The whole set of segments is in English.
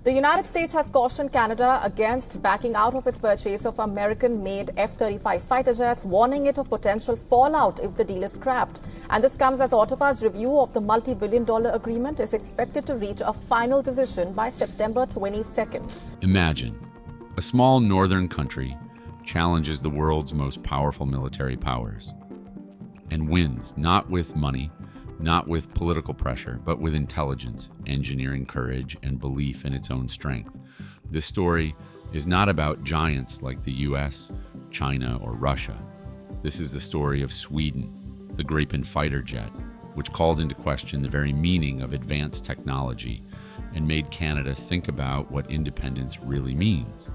The United States has cautioned Canada against backing out of its purchase of American-made F-35 fighter jets, warning it of potential fallout if the deal is scrapped. And this comes as Ottawa's review of the multi-billion-dollar agreement is expected to reach a final decision by September 22nd. Imagine a small northern country challenges the world's most powerful military powers and wins, not with money, not with political pressure, but with intelligence, engineering courage, and belief in its own strength. This story is not about giants like the US, China, or Russia. This is the story of Sweden, the Gripen fighter jet, which called into question the very meaning of advanced technology and made Canada think about what independence really means.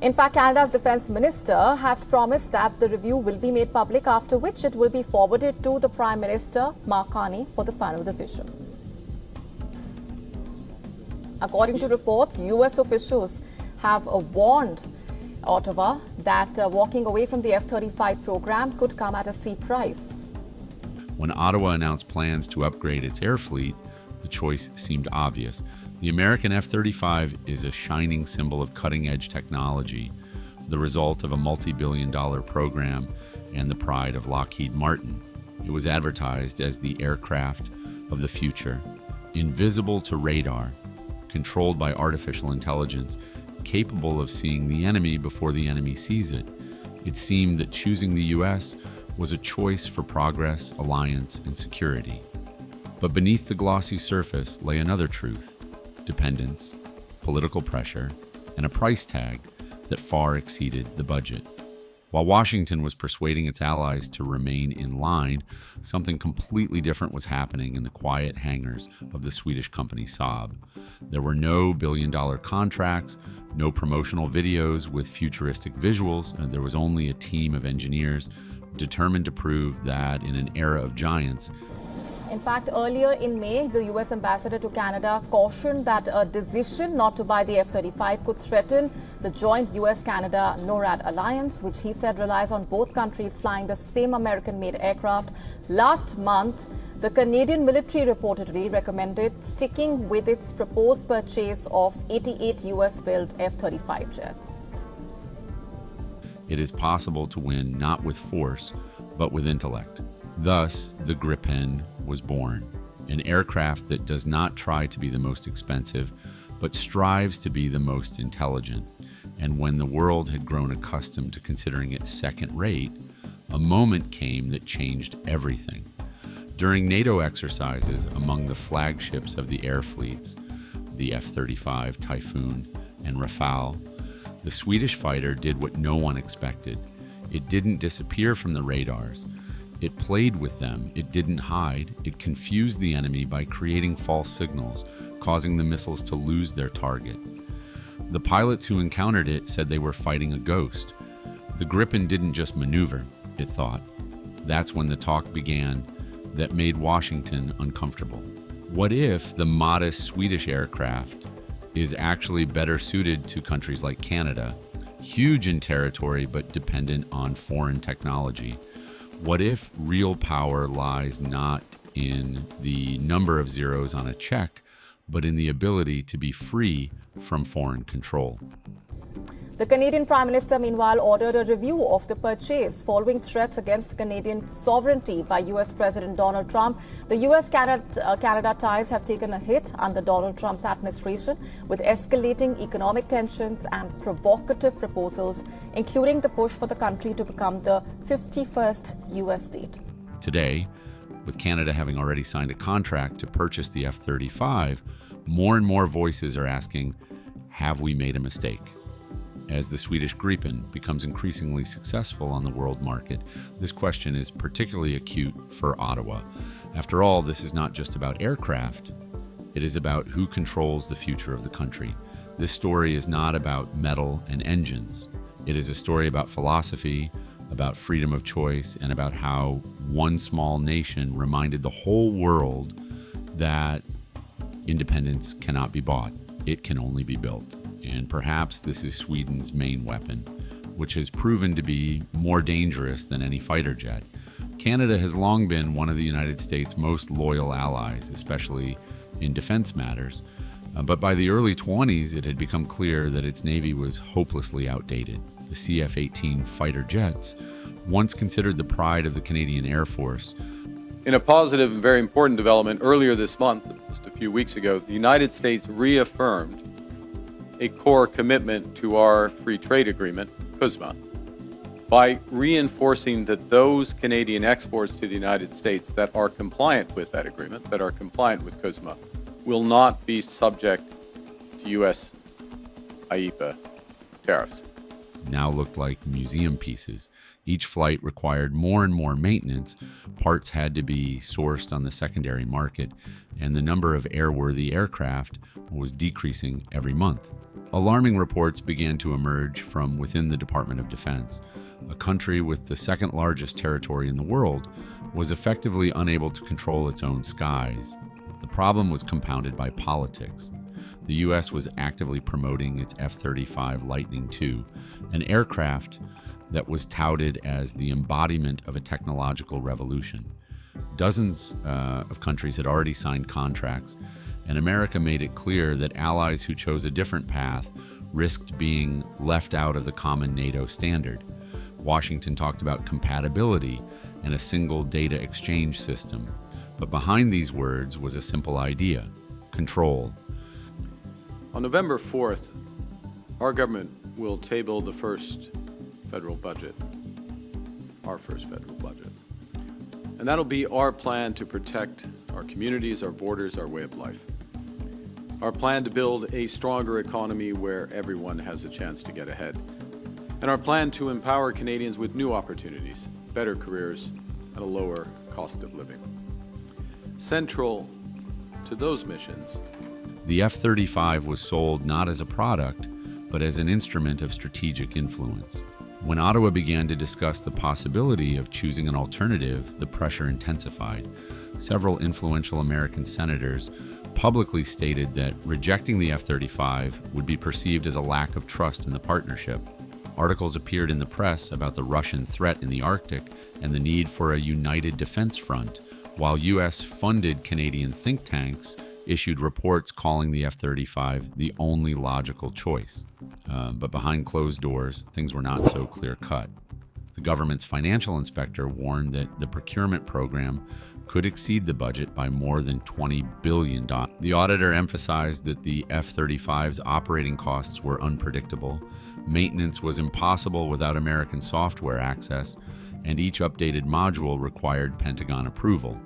In fact, Canada's Defence Minister has promised that the review will be made public, after which it will be forwarded to the Prime Minister, Mark Carney, for the final decision. According to reports, US officials have warned Ottawa that walking away from the F-35 program could come at a steep price. When Ottawa announced plans to upgrade its air fleet, the choice seemed obvious. The American F-35 is a shining symbol of cutting-edge technology, the result of a multi-billion-dollar program and the pride of Lockheed Martin. It was advertised as the aircraft of the future, invisible to radar, controlled by artificial intelligence, capable of seeing the enemy before the enemy sees it. It seemed that choosing the U.S. was a choice for progress, alliance, and security. But beneath the glossy surface lay another truth: dependence, political pressure, and a price tag that far exceeded the budget. While Washington was persuading its allies to remain in line, something completely different was happening in the quiet hangars of the Swedish company Saab. There were no billion-dollar contracts, no promotional videos with futuristic visuals, and there was only a team of engineers determined to prove that in an era of giants. In fact, earlier in May, the U.S. ambassador to Canada cautioned that a decision not to buy the F-35 could threaten the joint U.S.-Canada NORAD alliance, which he said relies on both countries flying the same American-made aircraft. Last month, the Canadian military reportedly recommended sticking with its proposed purchase of 88 U.S.-built F-35 jets. It is possible to win not with force, but with intellect. Thus, the Gripen was born, an aircraft that does not try to be the most expensive, but strives to be the most intelligent. And when the world had grown accustomed to considering it second-rate, a moment came that changed everything. During NATO exercises among the flagships of the air fleets, the F-35, Typhoon, and Rafale, the Swedish fighter did what no one expected. It didn't disappear from the radars. It played with them. It didn't hide. It confused the enemy by creating false signals, causing the missiles to lose their target. The pilots who encountered it said they were fighting a ghost. The Gripen didn't just maneuver, it thought. That's when the talk began that made Washington uncomfortable. What if the modest Swedish aircraft is actually better suited to countries like Canada, huge in territory but dependent on foreign technology? What if real power lies not in the number of zeros on a check, but in the ability to be free from foreign control? The Canadian Prime Minister, meanwhile, ordered a review of the purchase following threats against Canadian sovereignty by U.S. President Donald Trump. The U.S.-Canada ties have taken a hit under Donald Trump's administration, with escalating economic tensions and provocative proposals, including the push for the country to become the 51st U.S. state. Today, with Canada having already signed a contract to purchase the F-35, more and more voices are asking, have we made a mistake? As the Swedish Gripen becomes increasingly successful on the world market, this question is particularly acute for Ottawa. After all, this is not just about aircraft. It is about who controls the future of the country. This story is not about metal and engines. It is a story about philosophy, about freedom of choice, and about how one small nation reminded the whole world that independence cannot be bought. It can only be built. And perhaps this is Sweden's main weapon, which has proven to be more dangerous than any fighter jet. Canada has long been one of the United States' most loyal allies, especially in defense matters. But by the early 20s, it had become clear that its Navy was hopelessly outdated. The CF-18 fighter jets, once considered the pride of the Canadian Air Force. In a positive and very important development earlier this month, just a few weeks ago, the United States reaffirmed a core commitment to our free trade agreement, CUSMA, by reinforcing that those Canadian exports to the United States that are compliant with that agreement, that are compliant with CUSMA, will not be subject to U.S. IEEPA tariffs. Now looked like museum pieces. Each flight required more and more maintenance. Parts had to be sourced on the secondary market, and the number of airworthy aircraft was decreasing every month. Alarming reports began to emerge from within the Department of Defense. A country with the second largest territory in the world was effectively unable to control its own skies. The problem was compounded by politics. The U.S. was actively promoting its F-35 Lightning II, an aircraft that was touted as the embodiment of a technological revolution. Dozens of countries had already signed contracts, and America made it clear that allies who chose a different path risked being left out of the common NATO standard. Washington talked about compatibility and a single data exchange system. But behind these words was a simple idea: control. On November 4th, our government will table the first federal budget, our first federal budget. And that'll be our plan to protect our communities, our borders, our way of life. Our plan to build a stronger economy where everyone has a chance to get ahead. And our plan to empower Canadians with new opportunities, better careers, and a lower cost of living. Central to those missions, the F-35 was sold not as a product, but as an instrument of strategic influence. When Ottawa began to discuss the possibility of choosing an alternative, the pressure intensified. Several influential American senators publicly stated that rejecting the F-35 would be perceived as a lack of trust in the partnership. Articles appeared in the press about the Russian threat in the Arctic and the need for a united defense front, while U.S.-funded Canadian think tanks issued reports calling the F-35 the only logical choice. But behind closed doors, things were not so clear-cut. The government's financial inspector warned that the procurement program could exceed the budget by more than $20 billion. The auditor emphasized that the F-35's operating costs were unpredictable, maintenance was impossible without American software access, and each updated module required Pentagon approval.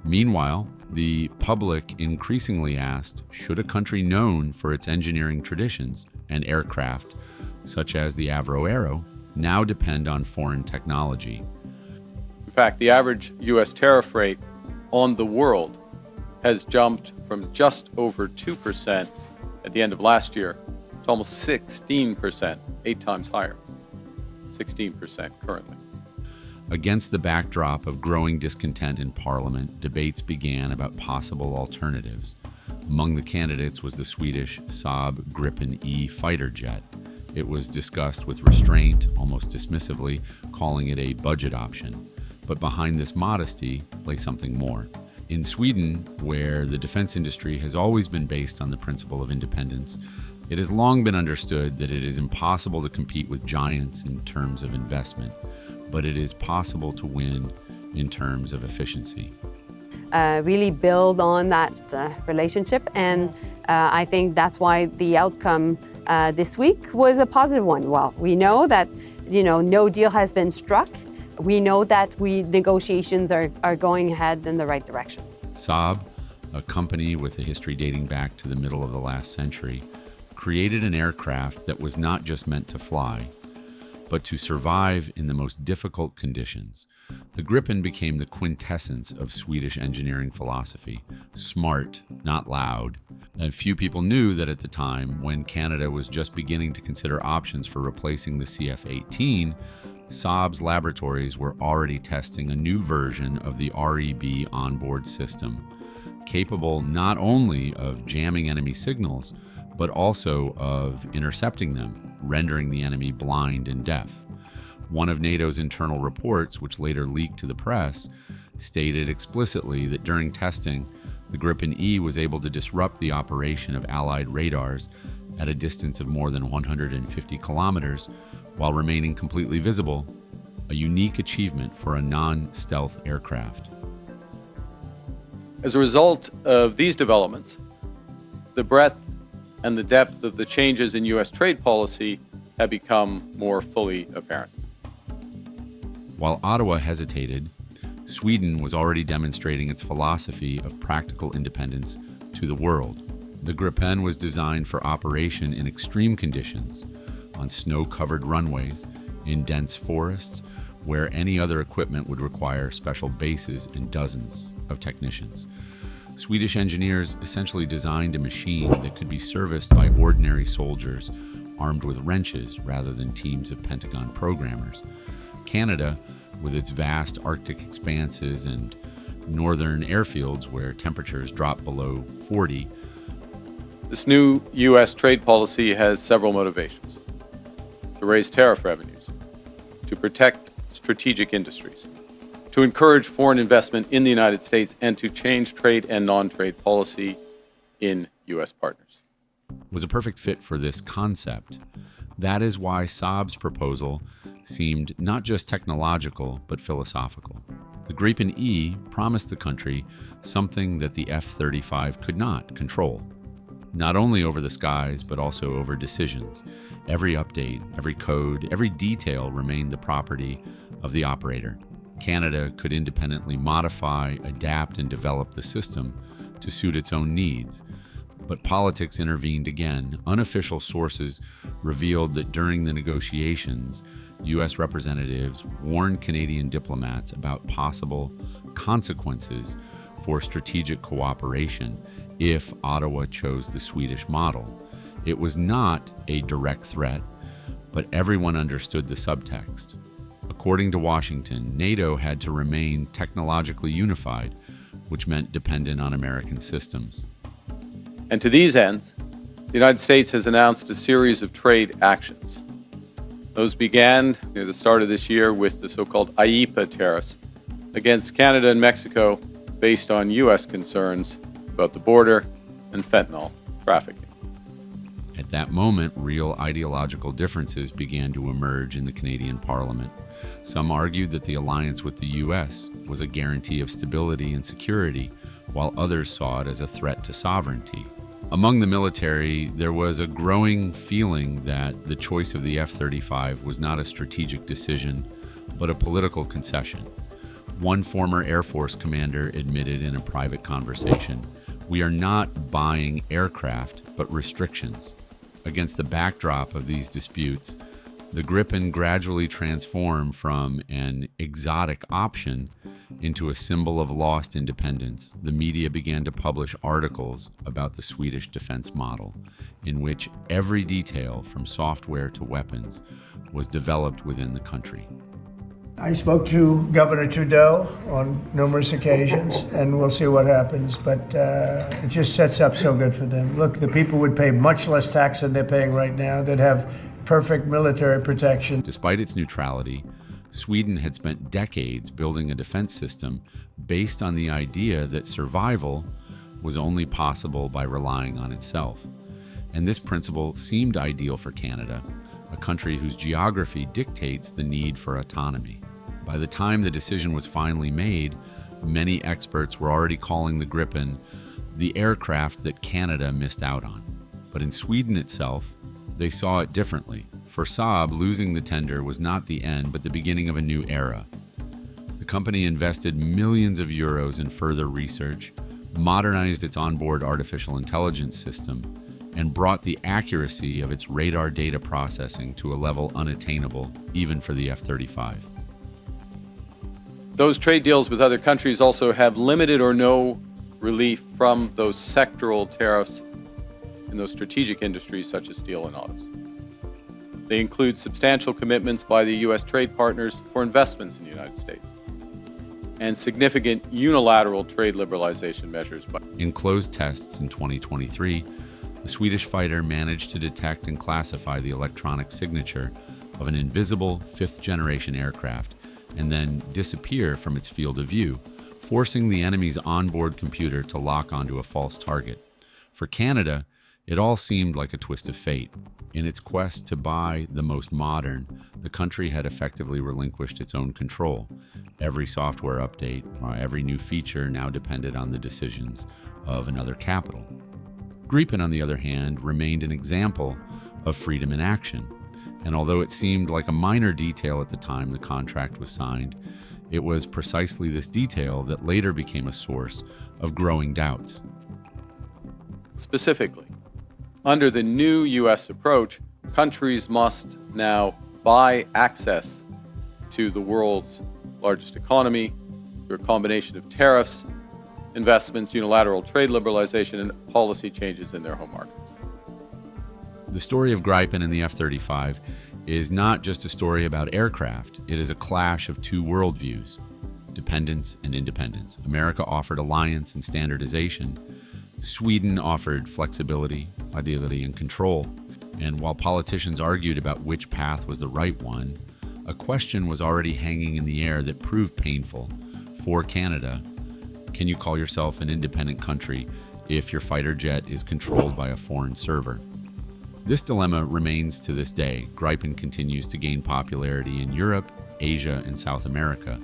Meanwhile, the public increasingly asked, should a country known for its engineering traditions and aircraft, such as the Avro Arrow, now depend on foreign technology? in fact, the average U.S. tariff rate on the world has jumped from just over 2% at the end of last year to almost 16%, 8 times higher. 16% currently. Against the backdrop of growing discontent in Parliament, debates began about possible alternatives. Among the candidates was the Swedish Saab Gripen E fighter jet. It was discussed with restraint, almost dismissively, calling it a budget option. But behind this modesty lay something more. In Sweden, where the defense industry has always been based on the principle of independence, it has long been understood that it is impossible to compete with giants in terms of investment, but it is possible to win in terms of efficiency. Really build on that relationship, and I think that's why the outcome this week was a positive one. Well, we know that no deal has been struck. We know that negotiations are going ahead in the right direction. Saab, a company with a history dating back to the middle of the last century, created an aircraft that was not just meant to fly, but to survive in the most difficult conditions. The Gripen became the quintessence of Swedish engineering philosophy: smart, not loud. And few people knew that at the time, when Canada was just beginning to consider options for replacing the CF-18, Saab's laboratories were already testing a new version of the REB onboard system, capable not only of jamming enemy signals, but also of intercepting them, rendering the enemy blind and deaf. One of NATO's internal reports, which later leaked to the press, stated explicitly that during testing, The Gripen E was able to disrupt the operation of Allied radars at a distance of more than 150 kilometers while remaining completely visible, a unique achievement for a non-stealth aircraft. As a result of these developments, the breadth and the depth of the changes in U.S. trade policy have become more fully apparent. While Ottawa hesitated, Sweden was already demonstrating its philosophy of practical independence to the world. The Gripen was designed for operation in extreme conditions, on snow-covered runways, in dense forests, where any other equipment would require special bases and dozens of technicians. Swedish engineers essentially designed a machine that could be serviced by ordinary soldiers armed with wrenches rather than teams of Pentagon programmers. Canada, with its vast Arctic expanses and northern airfields where temperatures drop below 40. This new U.S. trade policy has several motivations: to raise tariff revenues, to protect strategic industries, to encourage foreign investment in the United States, and to change trade and non-trade policy in U.S. partners. Was a perfect fit for this concept. That is why Saab's proposal seemed not just technological, but philosophical. The Gripen E promised the country something that the F-35 could not control. Not only over the skies, but also over decisions. Every update, every code, every detail remained the property of the operator. Canada could independently modify, adapt, and develop the system to suit its own needs. But politics intervened again. Unofficial sources revealed that during the negotiations, U.S. representatives warned Canadian diplomats about possible consequences for strategic cooperation if Ottawa chose the Swedish model. It was not a direct threat, but everyone understood the subtext. According to Washington, NATO had to remain technologically unified, which meant dependent on American systems. And to these ends, the United States has announced a series of trade actions. Those began at the start of this year with the so-called IEEPA tariffs against Canada and Mexico based on U.S. concerns about the border and fentanyl trafficking. At that moment, real ideological differences began to emerge in the Canadian Parliament. Some argued that the alliance with the U.S. was a guarantee of stability and security, while others saw it as a threat to sovereignty. Among the military, there was a growing feeling that the choice of the F-35 was not a strategic decision, but a political concession. One former Air Force commander admitted in a private conversation, "We are not buying aircraft, but restrictions." Against the backdrop of these disputes, the Gripen gradually transformed from an exotic option into a symbol of lost independence. The media began to publish articles about the Swedish defense model, in which every detail from software to weapons was developed within the country. I spoke to Governor Trudeau on numerous occasions, and we'll see what happens, but it just sets up so good for them. Look, the people would pay much less tax than they're paying right now. They'd have perfect military protection. Despite its neutrality, Sweden had spent decades building a defense system based on the idea that survival was only possible by relying on itself. And this principle seemed ideal for Canada, a country whose geography dictates the need for autonomy. By the time the decision was finally made, many experts were already calling the Gripen the aircraft that Canada missed out on. But in Sweden itself, they saw it differently. For Saab, losing the tender was not the end, but the beginning of a new era. The company invested millions of euros in further research, modernized its onboard artificial intelligence system, and brought the accuracy of its radar data processing to a level unattainable even for the F-35. Those trade deals with other countries also have limited or no relief from those sectoral tariffs in those strategic industries such as steel and autos. They include substantial commitments by the U.S. trade partners for investments in the United States and significant unilateral trade liberalization measures. In closed tests in 2023, the Swedish fighter managed to detect and classify the electronic signature of an invisible fifth-generation aircraft and then disappear from its field of view, forcing the enemy's onboard computer to lock onto a false target. For Canada, it all seemed like a twist of fate. In its quest to buy the most modern, the country had effectively relinquished its own control. Every software update, every new feature now depended on the decisions of another capital. Gripen, on the other hand, remained an example of freedom in action. And although it seemed like a minor detail at the time the contract was signed, it was precisely this detail that later became a source of growing doubts. Specifically, under the new U.S. approach, countries must now buy access to the world's largest economy through a combination of tariffs, investments, unilateral trade liberalization, and policy changes in their home markets. The story of Gripen and the F-35 is not just a story about aircraft. It is a clash of two worldviews, dependence and independence. America offered alliance and standardization. Sweden offered flexibility, ideality, and control. And while politicians argued about which path was the right one, a question was already hanging in the air that proved painful for Canada. Can you call yourself an independent country if your fighter jet is controlled by a foreign server? This dilemma remains to this day. Gripen continues to gain popularity in Europe, Asia, and South America,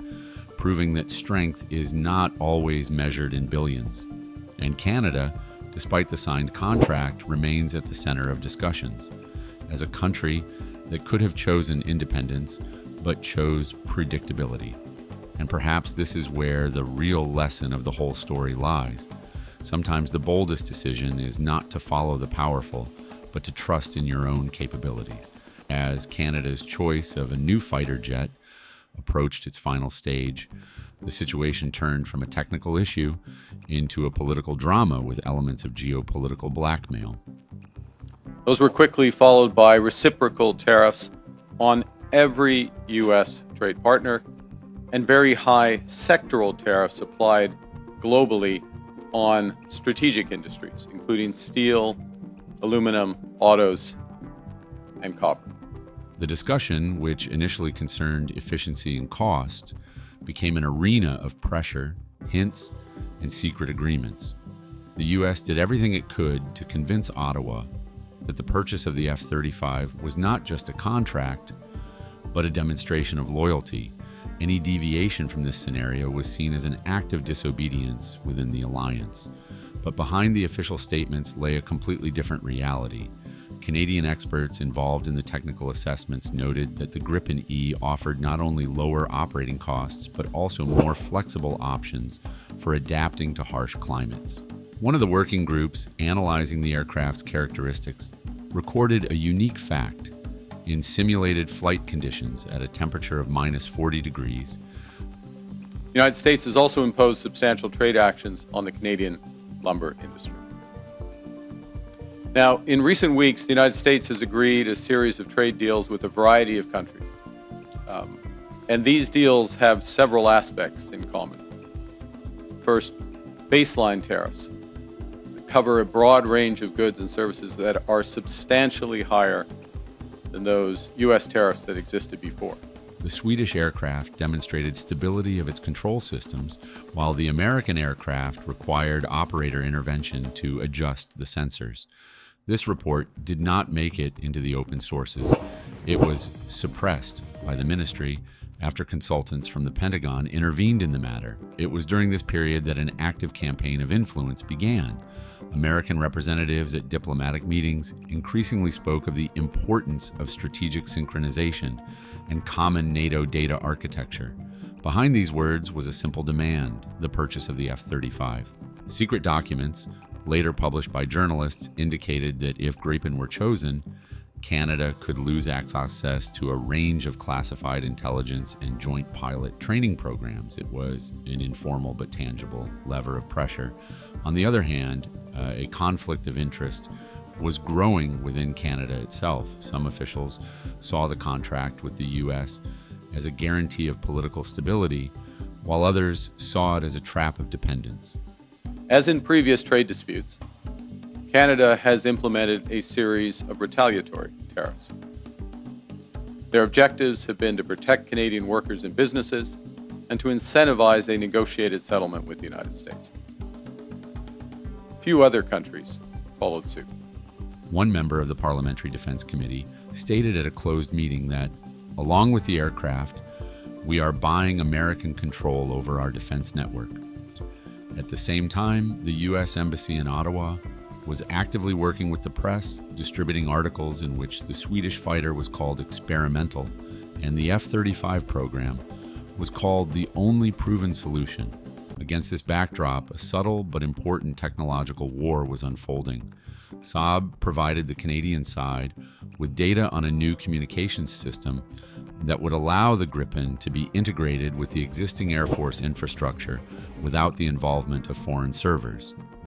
proving that strength is not always measured in billions. And Canada, despite the signed contract, remains at the center of discussions. As a country that could have chosen independence, but chose predictability. And perhaps this is where the real lesson of the whole story lies. Sometimes the boldest decision is not to follow the powerful, but to trust in your own capabilities. As Canada's choice of a new fighter jet approached its final stage, the situation turned from a technical issue into a political drama with elements of geopolitical blackmail. Those were quickly followed by reciprocal tariffs on every U.S. trade partner and very high sectoral tariffs applied globally on strategic industries, including steel, aluminum, autos, and copper. The discussion, which initially concerned efficiency and cost, became an arena of pressure, hints, and secret agreements. The U.S. did everything it could to convince Ottawa that the purchase of the F-35 was not just a contract, but a demonstration of loyalty. Any deviation from this scenario was seen as an act of disobedience within the alliance. But behind the official statements lay a completely different reality. Canadian experts involved in the technical assessments noted that the Gripen E offered not only lower operating costs, but also more flexible options for adapting to harsh climates. One of the working groups analyzing the aircraft's characteristics recorded a unique fact. In simulated flight conditions at a temperature of minus 40 degrees, The United States has also imposed substantial trade actions on the Canadian lumber industry. Now, in recent weeks, the United States has agreed a series of trade deals with a variety of countries. And these deals have several aspects in common. First, baseline tariffs that cover a broad range of goods and services that are substantially higher than those U.S. tariffs that existed before. the Swedish aircraft demonstrated stability of its control systems, while the American aircraft required operator intervention to adjust the sensors. This report did not make it into the open sources. It was suppressed by the ministry after consultants from the Pentagon intervened in the matter. It was during this period that an active campaign of influence began. American representatives at diplomatic meetings increasingly spoke of the importance of strategic synchronization and common NATO data architecture. Behind these words was a simple demand: the purchase of the F-35. Secret documents, later published by journalists, indicated that if Gripen were chosen, Canada could lose access to a range of classified intelligence and joint pilot training programs. It was an informal but tangible lever of pressure. On the other hand, a conflict of interest was growing within Canada itself. Some officials saw the contract with the U.S. as a guarantee of political stability, while others saw it as a trap of dependence. As in previous trade disputes, Canada has implemented a series of retaliatory tariffs. Their objectives have been to protect Canadian workers and businesses and to incentivize a negotiated settlement with the United States. Few other countries followed suit. One member of the Parliamentary Defense Committee stated at a closed meeting that, along with the aircraft, we are buying American control over our defense network. At the same time, the U.S. Embassy in Ottawa was actively working with the press, distributing articles in which the Swedish fighter was called experimental and the F-35 program was called the only proven solution. Against this backdrop, a subtle but important technological war was unfolding. Saab provided the Canadian side with data on a new communications system that would allow the Gripen to be integrated with the existing Air Force infrastructure without the involvement of foreign servers.